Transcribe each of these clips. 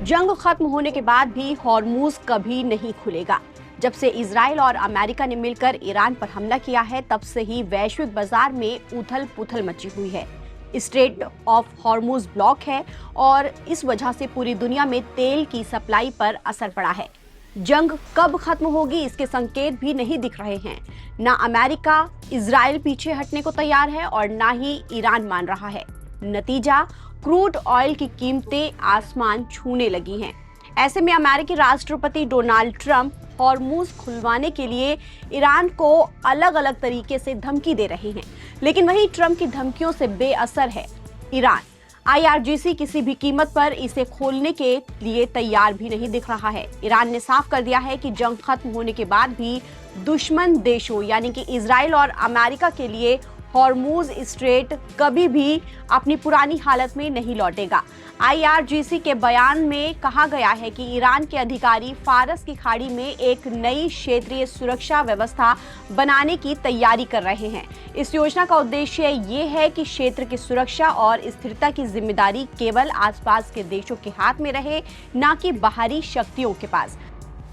जंग खत्म होने के बाद भी हॉर्मूज कभी नहीं खुलेगा। जब से इजराइल और अमेरिका ने मिलकर ईरान पर हमला किया है, तब से ही वैश्विक बाजार में उथल पुथल मची हुई है। स्ट्रेट ऑफ हॉर्मूज ब्लॉक है और इस वजह से पूरी दुनिया में तेल की सप्लाई पर असर पड़ा है। जंग कब खत्म होगी, इसके संकेत भी नहीं दिख रहे हैं। ना अमेरिका, इजराइल पीछे हटने को तैयार है और ना ही ईरान मान रहा है। नतीजा, क्रूड ऑयल की कीमतें आसमान छूने लगी हैं। ऐसे में अमेरिकी राष्ट्रपति डोनाल्ड ट्रंप हॉर्मूज खुलवाने के लिए ईरान को अलग अलग तरीके से धमकी दे रहे हैं, लेकिन वही ट्रंप की धमकियों से बेअसर है ईरान। IRGC किसी भी कीमत पर इसे खोलने के लिए तैयार भी नहीं दिख रहा है। ईरान ने साफ कर दिया है कि जंग खत्म होने के बाद भी दुश्मन देशों यानी कि इजराइल और अमेरिका के लिए हॉर्मूज स्ट्रेट कभी भी अपनी पुरानी हालत में नहीं लौटेगा। IRGC के बयान में कहा गया है कि ईरान के अधिकारी फारस की खाड़ी में एक नई क्षेत्रीय सुरक्षा व्यवस्था बनाने की तैयारी कर रहे हैं। इस योजना का उद्देश्य ये है कि क्षेत्र की सुरक्षा और स्थिरता की जिम्मेदारी केवल आसपास के देशों के हाथ में रहे, न कि बाहरी शक्तियों के पास।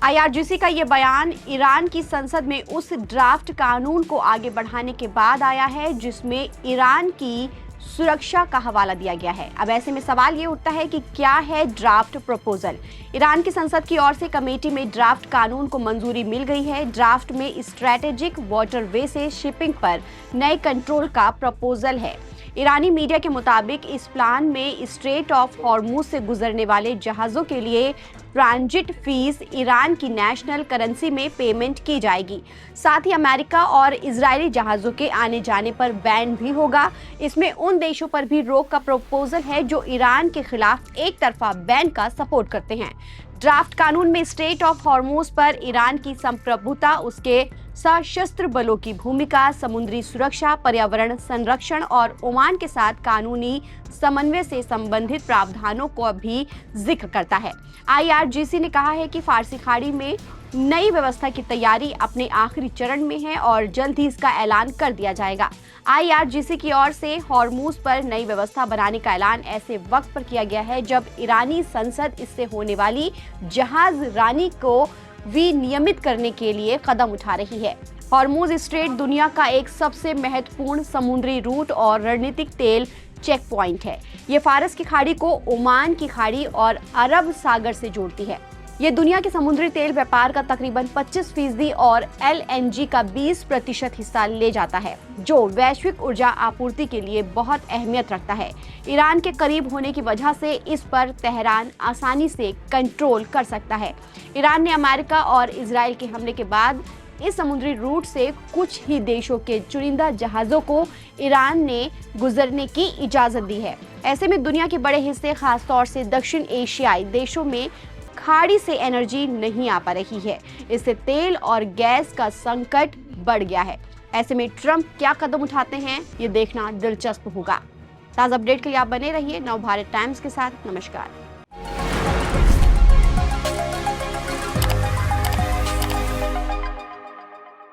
IRGC का ये बयान ईरान की संसद में उस ड्राफ्ट कानून को आगे बढ़ाने के बाद आया है जिसमें ईरान की सुरक्षा का हवाला दिया गया है। अब ऐसे में सवाल ये उठता है कि क्या है ड्राफ्ट प्रपोजल। ईरान की संसद की ओर से कमेटी में ड्राफ्ट कानून को मंजूरी मिल गई है। ड्राफ्ट में स्ट्रेटेजिक वाटरवे से शिपिंग पर नए कंट्रोल का प्रपोजल है। ईरानी मीडिया के मुताबिक इस प्लान में स्ट्रेट ऑफ हॉर्मूज से गुजरने वाले जहाज़ों के लिए ट्रांजिट फीस ईरान की नेशनल करेंसी में पेमेंट की जाएगी। साथ ही अमेरिका और इजरायली जहाज़ों के आने जाने पर बैन भी होगा। इसमें उन देशों पर भी रोक का प्रपोजल है जो ईरान के खिलाफ एक तरफा बैन का सपोर्ट करते हैं। ड्राफ्ट कानून में स्ट्रेट ऑफ हॉर्मूज पर ईरान की संप्रभुता, उसके सशस्त्र बलों की भूमिका, समुद्री सुरक्षा, पर्यावरण संरक्षण और ओमान के साथ कानूनी समन्वय से संबंधित प्रावधानों को भी जिक्र करता है। IRGC ने कहा है कि फारसी खाड़ी में नई व्यवस्था की तैयारी अपने आखिरी चरण में है और जल्द ही इसका ऐलान कर दिया जाएगा। IRGC की ओर से हॉर्मूज पर नई व्यवस्था बनाने का ऐलान ऐसे वक्त पर किया गया है जब ईरानी संसद इससे होने वाली जहाज रानी को विनियमित करने के लिए कदम उठा रही है। हॉर्मूज स्ट्रेट दुनिया का एक सबसे महत्वपूर्ण समुद्री रूट और रणनीतिक तेल चेक पॉइंट है। ये फारस की खाड़ी को ओमान की खाड़ी और अरब सागर से जोड़ती है। ये दुनिया के समुद्री तेल व्यापार का तकरीबन 25% और LNG का 20% हिस्सा ले जाता है, जो वैश्विक ऊर्जा आपूर्ति के लिए बहुत अहमियत रखता है। ईरान के करीब होने की वजह से इस पर तेहरान आसानी से कंट्रोल कर सकता है। ईरान ने अमेरिका और इजराइल के हमले के बाद इस समुद्री रूट से कुछ ही देशों के चुनिंदा जहाज़ों को ईरान ने गुजरने की इजाज़त दी है। ऐसे में दुनिया के बड़े हिस्से, खासतौर से दक्षिण एशियाई देशों में खाड़ी से एनर्जी नहीं आ पा रही है। इससे तेल और गैस का संकट बढ़ गया है। ऐसे में ट्रंप क्या कदम उठाते हैं, ये देखना दिलचस्प होगा। ताज़ा अपडेट के लिए आप बने रहिए नवभारत टाइम्स के साथ। नमस्कार।